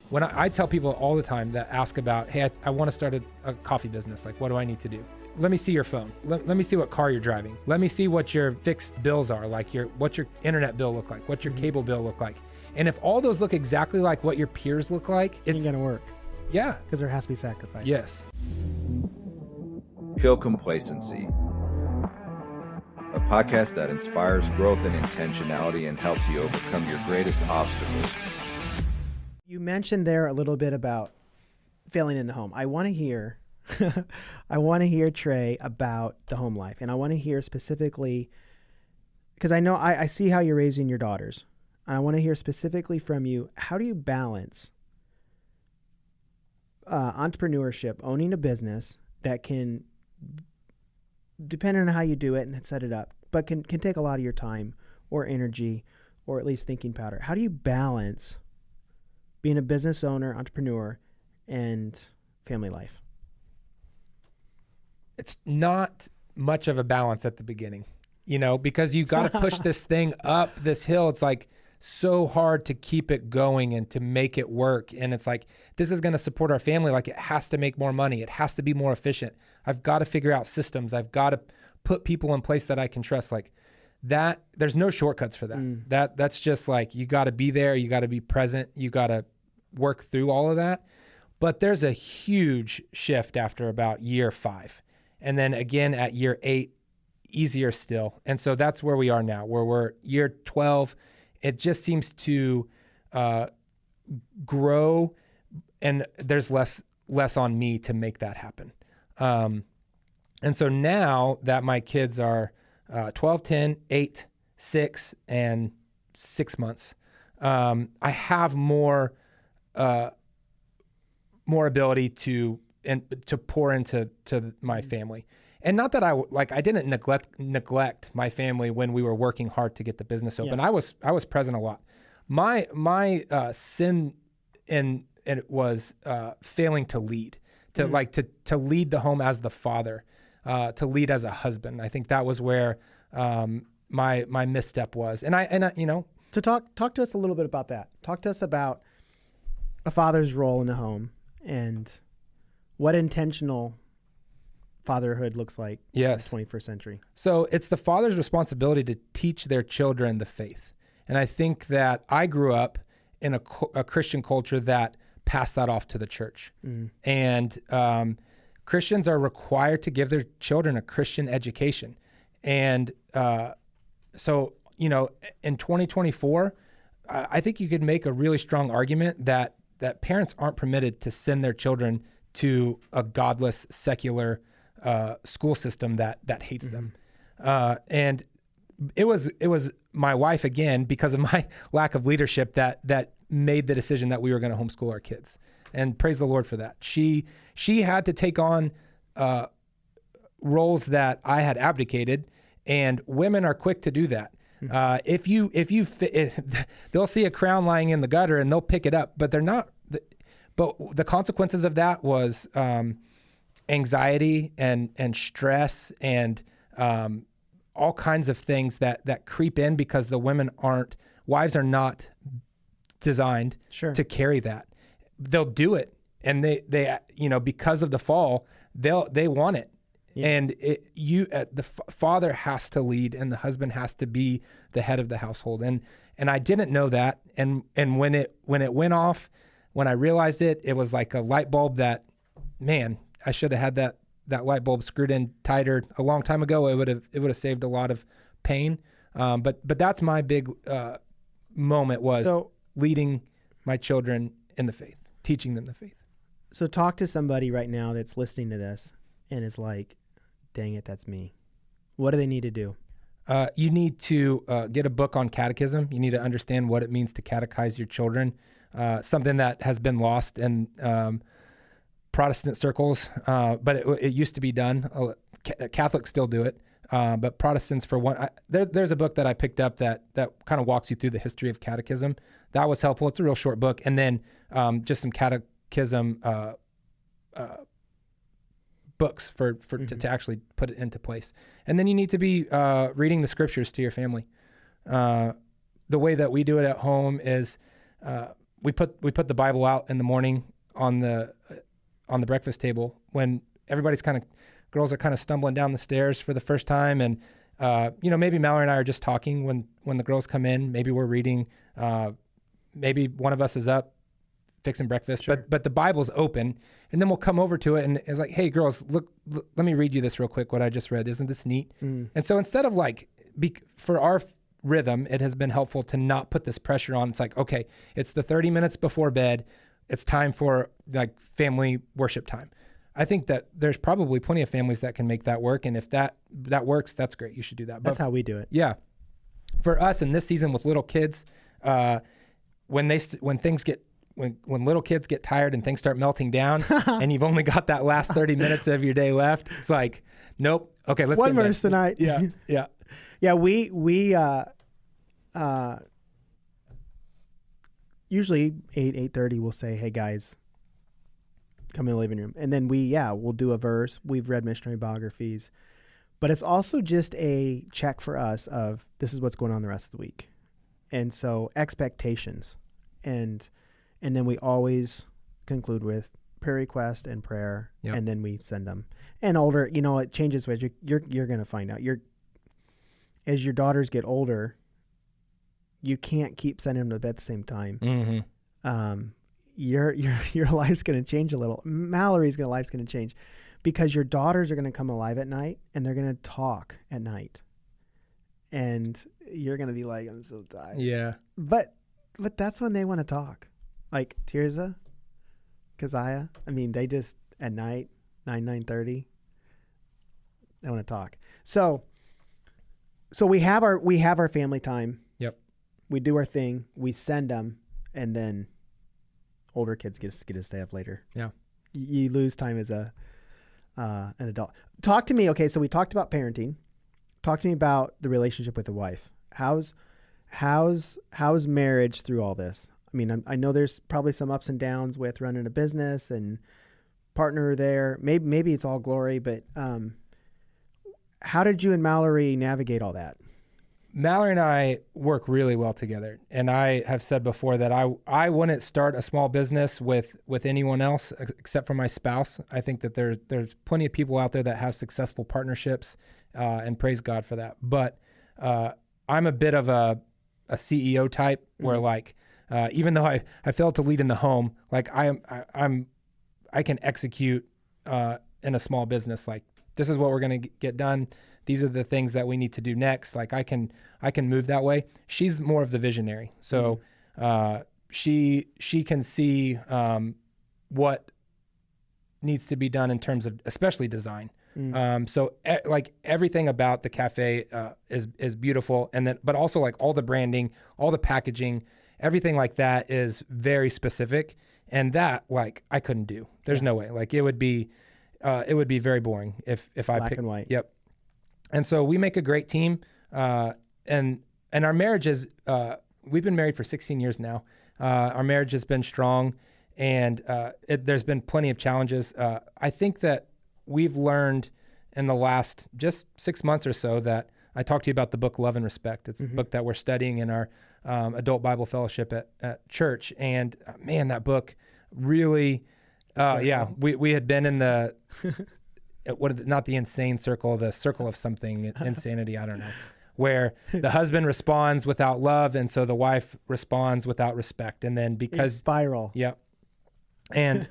When I tell people all the time that ask about, hey, I want to start a coffee business. Like, what do I need to do? Let me see your phone. Let me see what car you're driving. Let me see what your fixed bills are, like what's your internet bill look like, what's your cable bill look like. And if all those look exactly like what your peers look like, it's going to work. Yeah. Because there has to be sacrifice. Yes. Kill Complacency, a podcast that inspires growth and intentionality and helps you overcome your greatest obstacles. You mentioned there a little bit about failing in the home. I want to hear Trey, about the home life. And I want to hear specifically, because I know I see how you're raising your daughters. And I want to hear specifically from you, how do you balance entrepreneurship, owning a business that can, depending on how you do it and set it up, but can take a lot of your time or energy or at least thinking powder. How do you balance being a business owner, entrepreneur, and family life? It's not much of a balance at the beginning, because you got to push this thing up this hill. It's like so hard to keep it going and to make it work. And it's like, this is going to support our family. Like, it has to make more money. It has to be more efficient. I've got to figure out systems. I've got to put people in place that I can trust. Like that, there's no shortcuts for that. That's just like, you got to be there. You got to be present. You got to work through all of that. But there's a huge shift after about year 5. And then again at year 8, easier still. And so that's where we are now, where we're year 12. It just seems to grow, and there's less on me to make that happen. And so now that my kids are 12, 10, 8, 6, and 6 months, I have more ability to pour into my family. And not that I didn't neglect my family when we were working hard to get the business open. Yeah. I was present a lot. My sin in it was failing to lead, to lead the home as the father, to lead as a husband. I think that was where my misstep was. And I to talk to us a little bit about that. Talk to us about a father's role in the home and what intentional fatherhood looks like in the 21st century. So it's the father's responsibility to teach their children the faith. And I think that I grew up in a Christian culture that passed that off to the church. And Christians are required to give their children a Christian education. And so, in 2024, I think you could make a really strong argument that parents aren't permitted to send their children to a godless, secular school system that hates them. And it was my wife, again, because of my lack of leadership, that made the decision that we were going to homeschool our kids. And praise the Lord for that. She had to take on roles that I had abdicated, and women are quick to do that. If they'll see a crown lying in the gutter and they'll pick it up, but they're not. But the consequences of that was anxiety and stress and all kinds of things that creep in because the wives are not designed to carry that. They'll do it, and they because of the fall, they want it. Yeah. And the father has to lead, and the husband has to be the head of the household. And I didn't know that. And when it went off, when I realized it, it was like a light bulb that, man, I should have had that light bulb screwed in tighter a long time ago. It would have saved a lot of pain. But that's my big moment, was leading my children in the faith, teaching them the faith. So talk to somebody right now that's listening to this and is like, dang it, that's me. What do they need to do? You need to get a book on catechism. You need to understand what it means to catechize your children, something that has been lost in Protestant circles, but it used to be done. Catholics still do it, but Protestants, for one, there's a book that I picked up that kind of walks you through the history of catechism. That was helpful. It's a real short book. And then just some catechism books to actually put it into place. And then you need to be reading the scriptures to your family. The way that we do it at home is we put the Bible out in the morning on the breakfast table when everybody's girls are kind of stumbling down the stairs for the first time. And, maybe Mallory and I are just talking when the girls come in, maybe we're reading, maybe one of us is up fixing breakfast, Sure. but the Bible's open, and then we'll come over to it and it's like, hey girls, look, let me read you this real quick, what I just read. Isn't this neat? And so instead of for our rhythm, it has been helpful to not put this pressure on. It's like, okay, it's the 30 minutes before bed. It's time for family worship time. I think that there's probably plenty of families that can make that work. And if that works, that's great. You should do that. That's how we do it. Yeah. For us in this season with little kids, when little kids get tired and things start melting down and you've only got that last 30 minutes of your day left, it's like, nope. Okay, let's one verse tonight. Yeah. Yeah. Yeah. We usually 8:30 we'll say, hey guys, come in the living room. And then we'll do a verse. We've read missionary biographies, but it's also just a check for us of this is what's going on the rest of the week. And so expectations, and then we always conclude with prayer request and prayer. Yep. And then we send them. And older, it changes with you're going to find out as your daughters get older, you can't keep sending them to bed at the same time. Mm-hmm. Your life's going to change a little. Mallory's life's going to change because your daughters are going to come alive at night and they're going to talk at night. And you're going to be like, I'm so tired. Yeah. But that's when they want to talk. Like Tirza, Keziah. I mean, they just at night, 9:30, they want to talk. So we have our family time. Yep. We do our thing. We send them, and then older kids get to stay up later. Yeah. You lose time as an adult. Talk to me. Okay, so we talked about parenting. Talk to me about the relationship with the wife. How's marriage through all this? I mean, I know there's probably some ups and downs with running a business and partner there. Maybe it's all glory, but how did you and Mallory navigate all that? Mallory and I work really well together. And I have said before that I wouldn't start a small business with anyone else except for my spouse. I think that there's plenty of people out there that have successful partnerships, and praise God for that. But I'm a bit of a CEO type where even though I failed to lead in the home, I can execute in a small business. Like, this is what we're going to get done. These are the things that we need to do next. Like, I can move that way. She's more of the visionary. So she can see what needs to be done in terms of especially design. So everything about the cafe is beautiful, but also all the branding, all the packaging, everything like that is very specific, and that I couldn't do. There's no way. It would be very boring if I black and white. Yep. And so we make a great team, and our marriage is we've been married for 16 years now. Our marriage has been strong, and there's been plenty of challenges. I think that we've learned in the last just 6 months or so that I talked to you about the book Love and Respect. It's a book that we're studying in our adult Bible fellowship at church. And man, that book really, we had been in the, not the insane circle, the circle of something, insanity, I don't know, where the husband responds without love. And so the wife responds without respect. And then because spiral. Yeah. And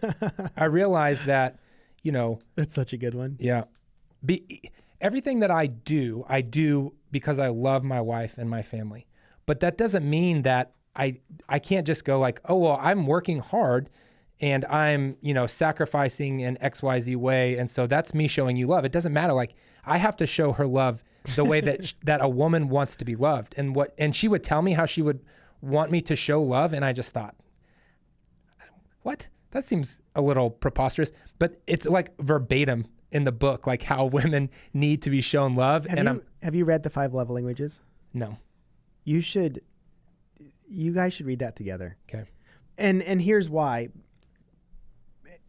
I realized that, that's such a good one. Yeah. Everything that I do because I love my wife and my family. But that doesn't mean that I can't just go I'm working hard and I'm, sacrificing in XYZ way. And so that's me showing you love. It doesn't matter. I have to show her love the way that that a woman wants to be loved. And she would tell me how she would want me to show love. And I just thought, what? That seems a little preposterous, but it's verbatim in the book, how women need to be shown love. Have you read the 5 Love Languages? No. You guys should read that together. Okay. And here's why.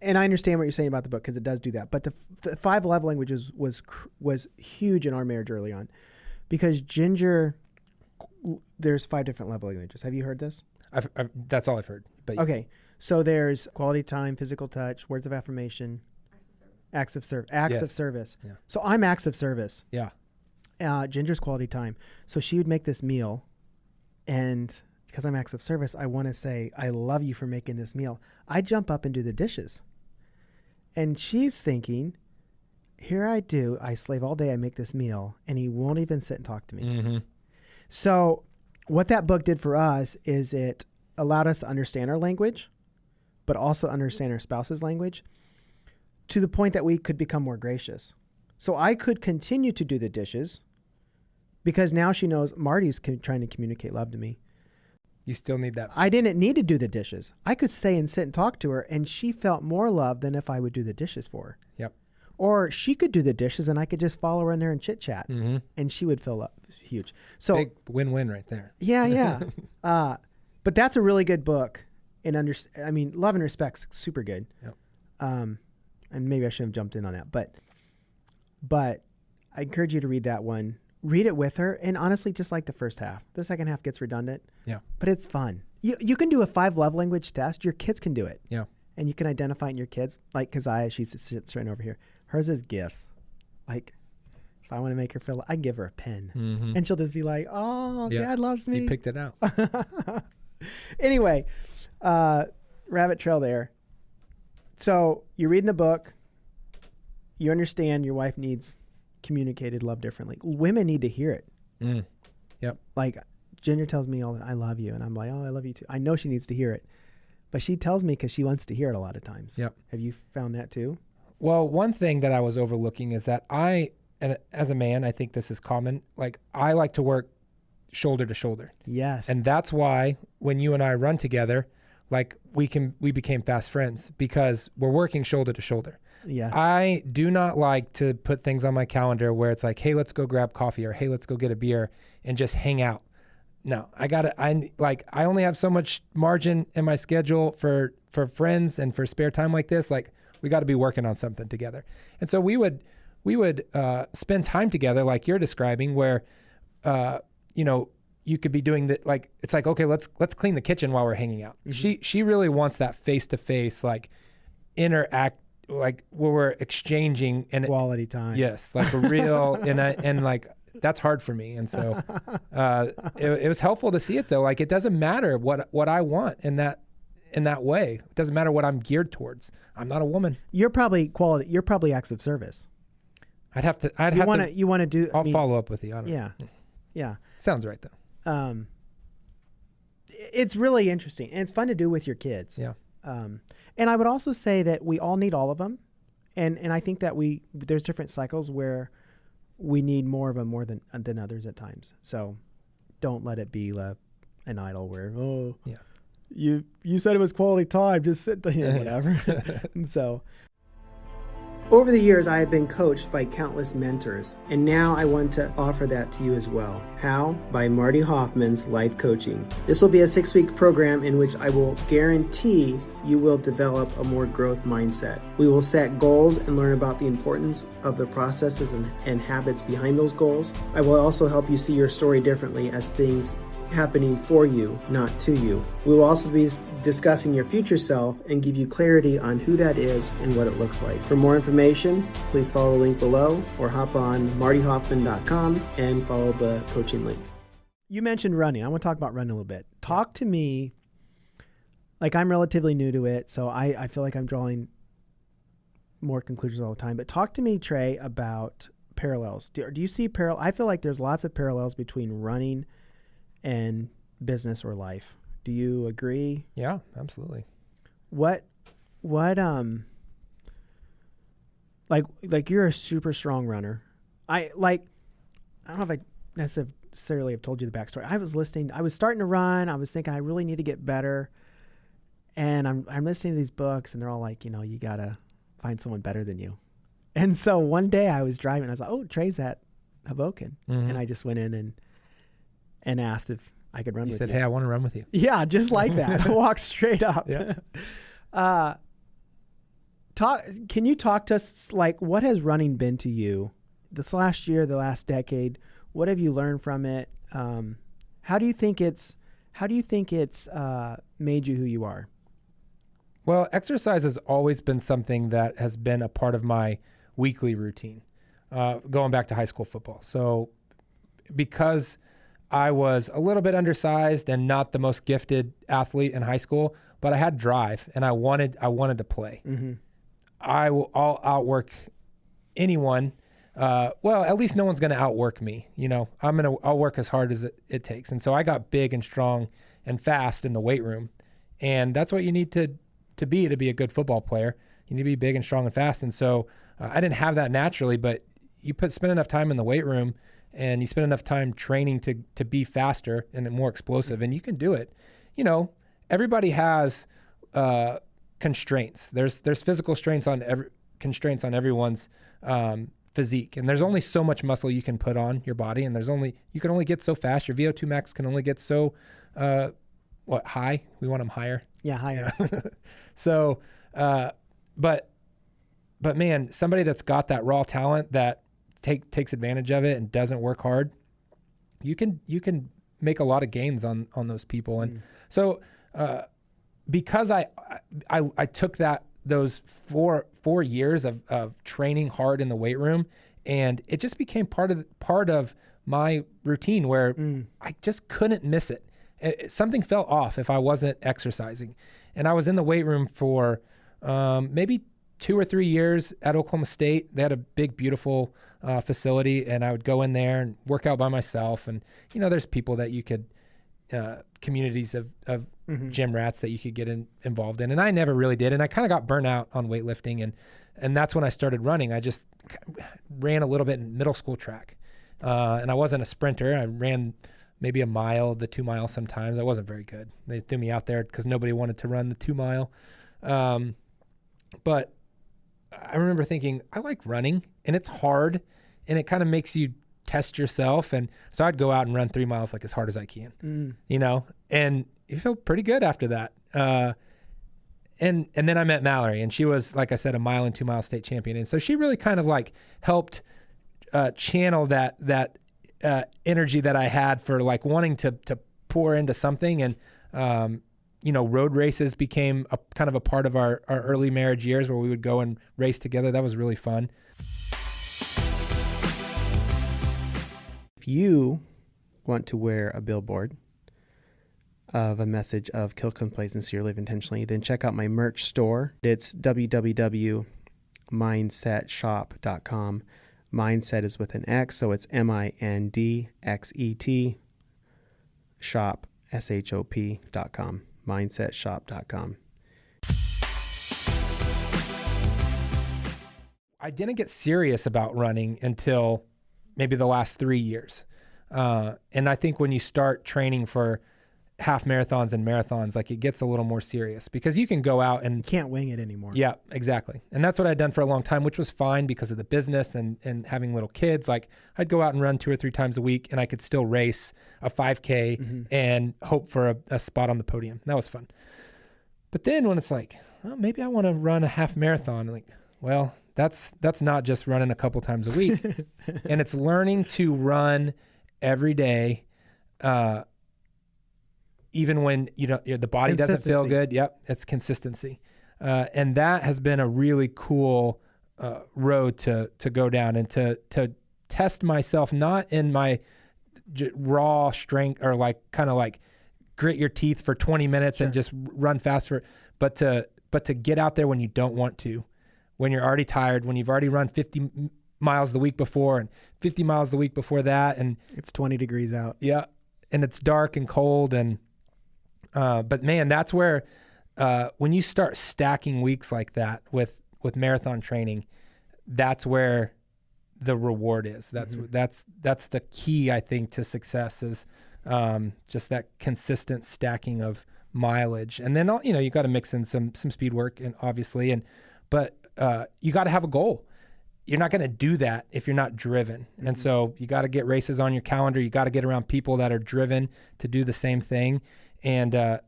And I understand what you're saying about the book because it does do that. But the 5 Love Languages was huge in our marriage early on, because Ginger, there's 5 different love languages. Have you heard this? That's all I've heard. But Okay. So there's quality time, physical touch, words of affirmation, acts of service. Yeah. So I'm acts of service. Yeah. Ginger's quality time. So she would make this meal, and because I'm acts of service, I want to say, I love you for making this meal. I jump up and do the dishes. And she's thinking, here I do. I slave all day. I make this meal, and he won't even sit and talk to me. Mm-hmm. So what that book did for us is it allowed us to understand our language, but also understand our spouse's language to the point that we could become more gracious. So I could continue to do the dishes because now she knows Marty's trying to communicate love to me. You still need that. I didn't need to do the dishes. I could stay and sit and talk to her, and she felt more love than if I would do the dishes for her. Yep. Or she could do the dishes, and I could just follow her in there and chit-chat, Mm-hmm. and she would feel huge. So Big win-win right there. yeah. But that's a really good book. Love and Respect's super good. Yep. And maybe I shouldn't have jumped in on that, but I encourage you to read that one. Read it with her, and honestly, just like the first half. The second half gets redundant. Yeah. But it's fun. You can do a 5 love language test. Your kids can do it. Yeah. And you can identify it in your kids. Like Keziah, she sits right over here. Hers is gifts. Like, if I want to make her feel, I give her a pen. Mm-hmm. And she'll just be like, oh, Yeah. Dad loves me. You picked it out. Anyway, rabbit trail there. So you're reading the book. You understand your wife needs communicated love differently. Women need to hear it. Mm. Yep. Like Ginger tells me all, I love you. And I'm like, oh, I love you too. I know she needs to hear it. But she tells me because she wants to hear it a lot of times. Yep. Have you found that too? Well, one thing that I was overlooking is that and as a man, I think this is common. Like, I like to work shoulder to shoulder. Yes. And that's why when you and I run together, like we became fast friends because we're working shoulder to shoulder. Yes. I do not like to put things on my calendar where it's like, hey, let's go grab coffee, or hey, let's go get a beer and just hang out. No, I only have so much margin in my schedule for friends and for spare time like this. Like, we got to be working on something together. And so we would spend time together like you're describing, where, you could be doing that. Like, it's like, okay, let's clean the kitchen while we're hanging out. Mm-hmm. She really wants that face-to-face, like, interact, like where we're exchanging and quality time. Yes. Like a real, and like, that's hard for me. And so, it was helpful to see it though. Like, it doesn't matter what I want in that way. It doesn't matter what I'm geared towards. I'm not a woman. You're probably You're probably acts of service. You want to do. I'll follow up with you. I don't know. Yeah. Sounds right though. It's really interesting, and it's fun to do with your kids. Yeah. And I would also say that we all need all of them. And I think that there's different cycles where we need more of them more than others at times. So don't let it be an idol where, you said it was quality time, just sit there, whatever. And so over the years, I have been coached by countless mentors, and now I want to offer that to you as well. How? By Marty Hofmann's Life Coaching. This will be a 6-week program in which I will guarantee you will develop a more growth mindset. We will set goals and learn about the importance of the processes and habits behind those goals. I will also help you see your story differently as things happening for you, not to you. We will also be discussing your future self and give you clarity on who that is and what it looks like. For more information, please follow the link below or hop on martyhoffman.com and follow the coaching link. You mentioned running. I want to talk about running a little bit. Talk to me, like I'm relatively new to it, so I feel like I'm drawing more conclusions all the time, but talk to me, Trey, about parallels. Do you see I feel like there's lots of parallels between running and business or life. Do you agree? Yeah, absolutely. What like you're a super strong runner. I don't know if I necessarily have told you the backstory. I was starting to run. I was thinking I really need to get better. And I'm listening to these books and they're all like, you gotta find someone better than you. And so one day I was driving and I was like, oh, Trey's at Hoboken. Mm-hmm. And I just went in and asked if I could run with you. You said, hey, I want to run with you. Yeah, just like that. I walked straight up. Yeah. Can you talk to us, like, what has running been to you this last year, the last decade? What have you learned from it? How do you think it's made you who you are? Well, exercise has always been something that has been a part of my weekly routine, going back to high school football. So because I was a little bit undersized and not the most gifted athlete in high school, but I had drive and I wanted to play. Mm-hmm. I'll outwork anyone. Well, at least no one's going to outwork me. I'll work as hard as it takes. And so I got big and strong and fast in the weight room. And that's what you need to be a good football player. You need to be big and strong and fast. And so I didn't have that naturally, but you spend enough time in the weight room and you spend enough time training to be faster and more explosive, and you can do it. Everybody has constraints. There's physical constraints on everyone's physique, and there's only so much muscle you can put on your body, and you can only get so fast. Your VO2 max can only get so high. We want them higher. Yeah, higher. So, but man, somebody that's got that raw talent that takes advantage of it and doesn't work hard, you can make a lot of gains on those people. And so because I took those four years of training hard in the weight room, and it just became part of my routine where I just couldn't miss it. Something fell off if I wasn't exercising. And I was in the weight room for maybe 2 or 3 years at Oklahoma State. They had a big, beautiful facility, and I would go in there and work out by myself. And, there's people that you could, communities of gym rats that you could get involved in. And I never really did. And I kind of got burnt out on weightlifting. And that's when I started running. I just ran a little bit in middle school track. And I wasn't a sprinter. I ran maybe a mile, the 2 miles sometimes. I wasn't very good. They threw me out there because nobody wanted to run the 2 mile. But I remember thinking, I like running, and it's hard, and it kind of makes you test yourself. And so I'd go out and run 3 miles like as hard as I can, and you feel pretty good after that. And then I met Mallory, and she was, like I said, a mile and 2 mile state champion. And so she really kind of like helped channel that energy that I had for like wanting to pour into something. And, road races became a kind of a part of our early marriage years where we would go and race together. That was really fun. If you want to wear a billboard of a message of kill complacency or live intentionally, then check out my merch store. It's www.mindsetshop.com. Mindset is with an X, so it's MINDXET shop, SHOP.com. mindsetshop.com. I didn't get serious about running until maybe the last 3 years. And I think when you start training for half marathons and marathons, like it gets a little more serious because you can go out and can't wing it anymore. Yeah, exactly. And that's what I'd done for a long time, which was fine because of the business and having little kids. Like I'd go out and run 2 or 3 times a week, and I could still race a 5K and hope for a spot on the podium. That was fun. But then when it's like, well, maybe I want to run a half marathon, like, well, that's not just running a couple times a week. And it's learning to run every day, even when the body doesn't feel good. Yep, it's consistency, and that has been a really cool road to go down and to test myself, not in my raw strength or like kind of like grit your teeth for 20 minutes and just run faster, but to get out there when you don't want to, when you're already tired, when you've already run 50 miles the week before and 50 miles the week before that, and it's 20 degrees out. Yeah, and it's dark and cold and. But man, that's where, when you start stacking weeks like that with marathon training, that's where the reward is. That's the key, I think, to success is, just that consistent stacking of mileage. And then, you got to mix in some speed work and obviously, but you got to have a goal. You're not going to do that if you're not driven. And so you got to get races on your calendar. You got to get around people that are driven to do the same thing. And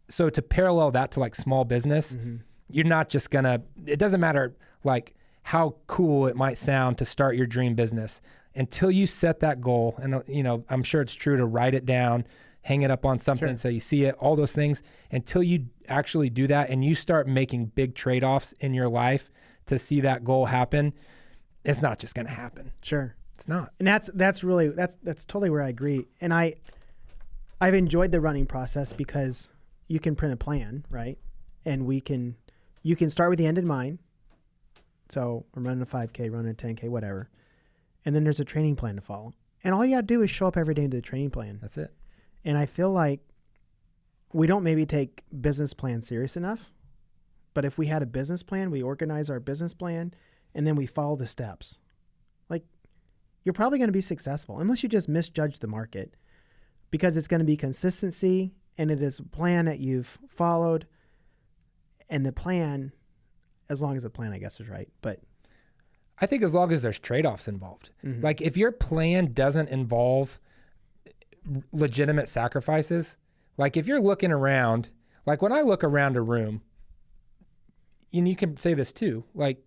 so to parallel that to like small business, you're not just it doesn't matter like how cool it might sound to start your dream business until you set that goal. And, I'm sure it's true to write it down hang it up on something so you see it, all those things. Until you actually do that and you start making big trade-offs in your life to see that goal happen, it's not just going to happen. Sure. It's not. And that's really totally where I agree. And I've enjoyed the running process because you can print a plan, right? And you can start with the end in mind. So I'm running a 5K, running a 10K, whatever. And then there's a training plan to follow. And all you got to do is show up every day to the training plan. That's it. And I feel like we don't maybe take business plan serious enough. But if we had a business plan, we organize our business plan, and then we follow the steps. Like, you're probably going to be successful, unless you just misjudge the market, because it's going to be consistency, and it is a plan that you've followed. And the plan, as long as the plan, I guess, is right. But I think as long as there's trade-offs involved. Mm-hmm. Like if your plan doesn't involve legitimate sacrifices, like if you're looking around, like when I look around a room, and you can say this too, like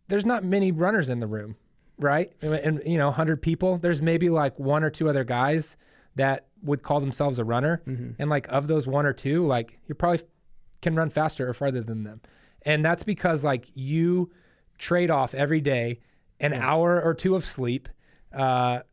there's not many runners in the room, right? And 100 people, there's maybe like one or two other guys that would call themselves a runner. Mm-hmm. And like of those one or two, like you probably can run faster or farther than them. And that's because like you trade off every day an hour or two of sleep, time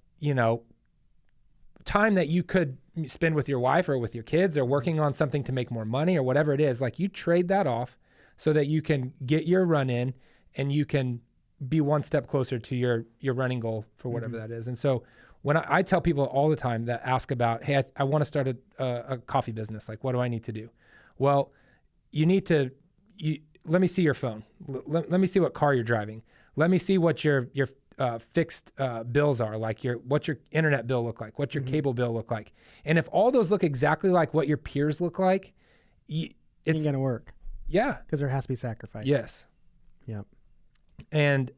that you could spend with your wife or with your kids or working on something to make more money or whatever it is. Like you trade that off so that you can get your run in and you can be one step closer to your running goal for whatever that is. And so when I tell people all the time that ask about, hey, I want to start a coffee business. Like, what do I need to do? Well, you need to, let me see your phone. Let me see what car you're driving. Let me see what your fixed bills are, like what's your internet bill look like, what's your cable bill look like. And if all those look exactly like what your peers look like, it's ain't gonna work. Yeah. Because there has to be sacrifice. Yes. Yep. And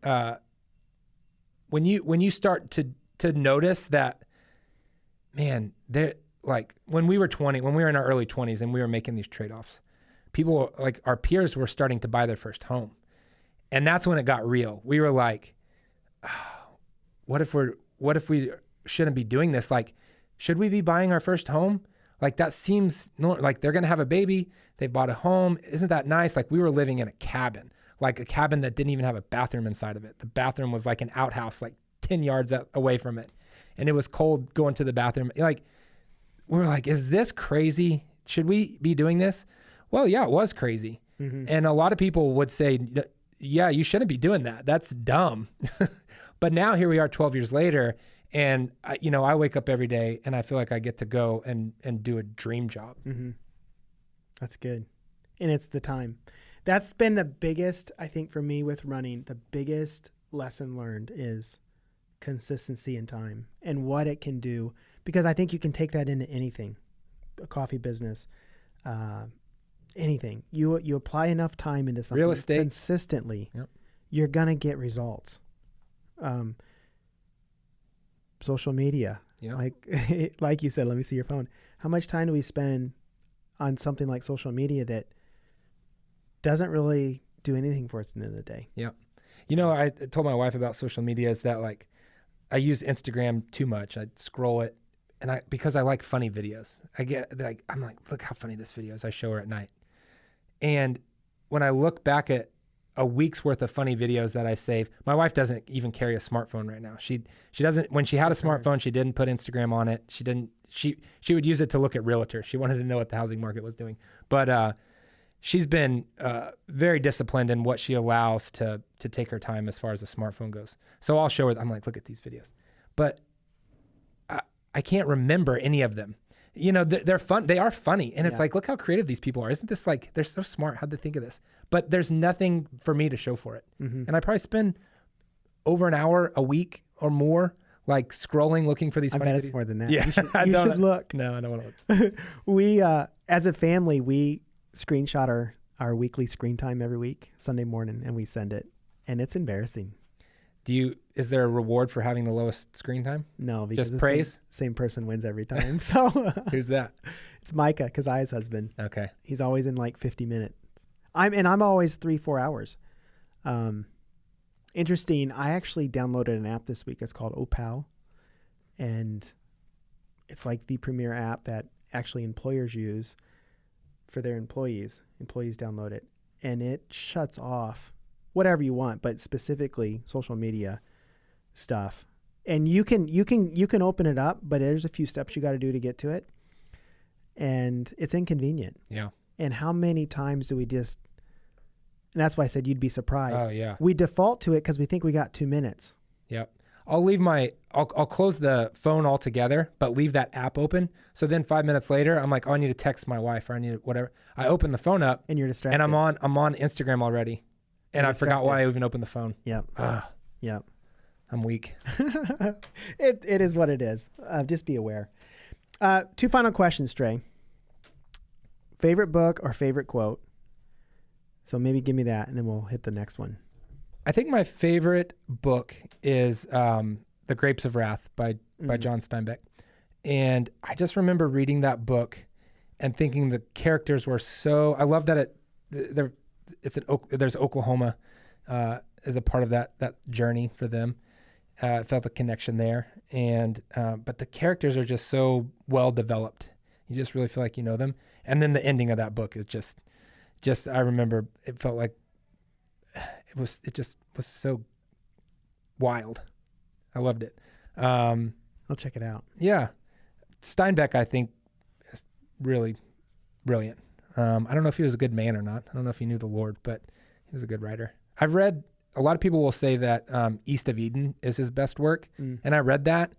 when you start to notice that, man, they're like when we were in our early 20s and we were making these trade-offs, people like our peers were starting to buy their first home. And that's when it got real. We were like, what if we shouldn't be doing this? Like, should we be buying our first home? Like that seems like they're going to have a baby. They bought a home. Isn't that nice? Like we were living in a cabin that didn't even have a bathroom inside of it. The bathroom was like an outhouse, like 10 yards away from it. And it was cold going to the bathroom. Like, we were like, is this crazy? Should we be doing this? Well, yeah, it was crazy. Mm-hmm. And a lot of people would say, yeah, you shouldn't be doing that. That's dumb. But now here we are 12 years later. And I wake up every day and I feel like I get to go and do a dream job. Mm-hmm. That's good. And it's the time. That's been the biggest, I think for me with running, the biggest lesson learned is consistency and time and what it can do. Because I think you can take that into anything, a coffee business, anything. You apply enough time into something real estate consistently, you're going to get results. Social media, like you said, let me see your phone. How much time do we spend on something like social media that doesn't really do anything for us at the end of the day? Yeah. I told my wife about social media is that like I use Instagram too much. I scroll it and because I like funny videos. I'm like, look how funny this video is. I show her at night. And when I look back at a week's worth of funny videos that I save, my wife doesn't even carry a smartphone right now. She doesn't, when she had a smartphone, she didn't put Instagram on it. She would use it to look at realtors. She wanted to know what the housing market was doing. But she's been very disciplined in what she allows to take her time as far as the smartphone goes. So I'll show her, I'm like, look at these videos. But I can't remember any of them. They're fun. They are funny. And it's like, look how creative these people are. Isn't this like, they're so smart. How'd they think of this? But there's nothing for me to show for it. Mm-hmm. And I probably spend over an hour a week or more, like scrolling, looking for these funny videos. I bet it's more than that. Yeah. You should look. No, I don't want to look. We, as a family, we screenshot our weekly screen time every week, Sunday morning, and we send it. And it's embarrassing. Is there a reward for having the lowest screen time? No, because just praise. Same person wins every time. So who's that? It's Micah, Keziah's husband. Okay. He's always in like 50 minutes. I'm always 3-4 hours. Interesting. I actually downloaded an app this week. It's called Opal, and it's like the premier app that actually employers use for their employees. Employees download it, and it shuts off whatever you want, but specifically social media stuff. And you can open it up, but there's a few steps you got to do to get to it, and it's inconvenient. Yeah. And how many times do we just? And that's why I said you'd be surprised. Oh yeah. We default to it because we think we got 2 minutes. Yep. I'll close the phone altogether, but leave that app open. So then 5 minutes later, I'm like, oh, I need to text my wife, or I need to whatever. I open the phone up, And you're distracted. and I'm on Instagram already, and I forgot why I even opened the phone. Yep. Yep. I'm weak. It is what it is. Just be aware. 2 final questions, Trey. Favorite book or favorite quote? So maybe give me that, and then we'll hit the next one. I think my favorite book is The Grapes of Wrath by John Steinbeck. And I just remember reading that book and thinking the characters were so, I love that there's Oklahoma as a part of that journey for them. I felt a connection there. And, but the characters are just so well developed. You just really feel like you know them. And then the ending of that book is just I remember it felt like it just was so wild. I loved it. I'll check it out. Yeah. Steinbeck, I think, is really brilliant. I don't know if he was a good man or not. I don't know if he knew the Lord, but he was a good writer. I've read, a lot of people will say that East of Eden is his best work. And I read that,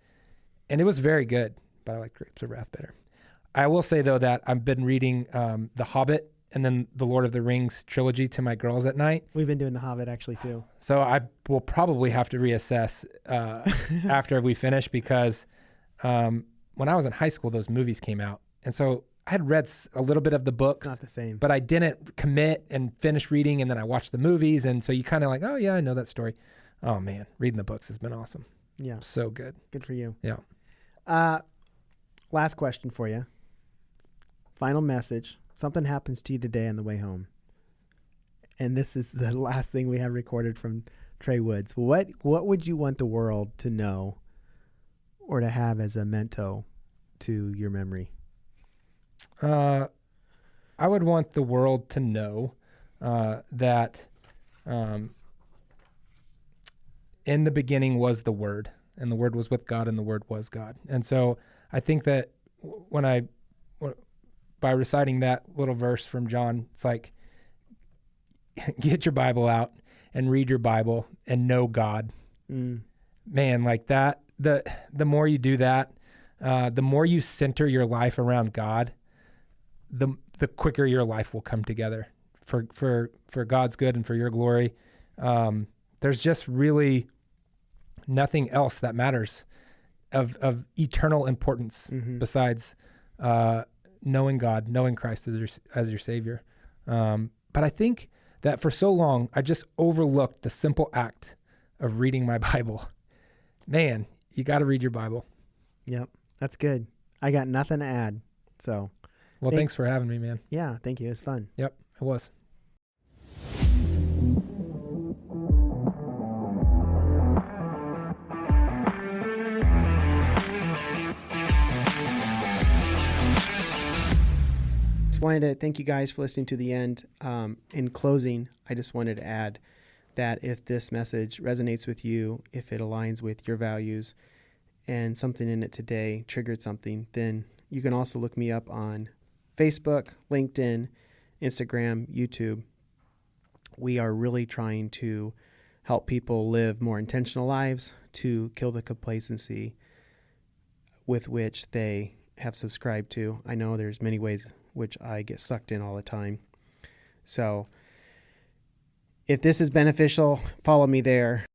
and it was very good, but I like Grapes of Wrath better. I will say, though, that I've been reading The Hobbit and then the Lord of the Rings trilogy to my girls at night. We've been doing The Hobbit actually too. So I will probably have to reassess after we finish, because when I was in high school, those movies came out. And so I had read a little bit of the books. Not the same. But I didn't commit and finish reading, and then I watched the movies. And so you kind of like, oh, yeah, I know that story. Oh, man, reading the books has been awesome. Yeah. So good. Good for you. Yeah. Last question for you. Final message. Something happens to you today on the way home. And this is the last thing we have recorded from Trey Woods. What would you want the world to know or to have as a memento to your memory? I would want the world to know that in the beginning was the Word, and the Word was with God, and the Word was God. And so I think that by reciting that little verse from John, it's like, get your Bible out and read your Bible and know God. Man, like that, the more you do that, the more you center your life around God, the quicker your life will come together for God's good and for your glory. There's just really nothing else that matters of eternal importance besides knowing God, knowing Christ as your Savior. But I think that for so long, I just overlooked the simple act of reading my Bible. Man, you got to read your Bible. Yep, that's good. I got nothing to add. So, well, thanks for having me, man. Yeah, thank you. It was fun. Yep, it was. Wanted to thank you guys for listening to the end. In closing, I just wanted to add that if this message resonates with you, if it aligns with your values, and something in it today triggered something, then you can also look me up on Facebook, LinkedIn, Instagram, YouTube. We are really trying to help people live more intentional lives, to kill the complacency with which they have subscribed to. I know there's many ways which I get sucked in all the time. So if this is beneficial, follow me there.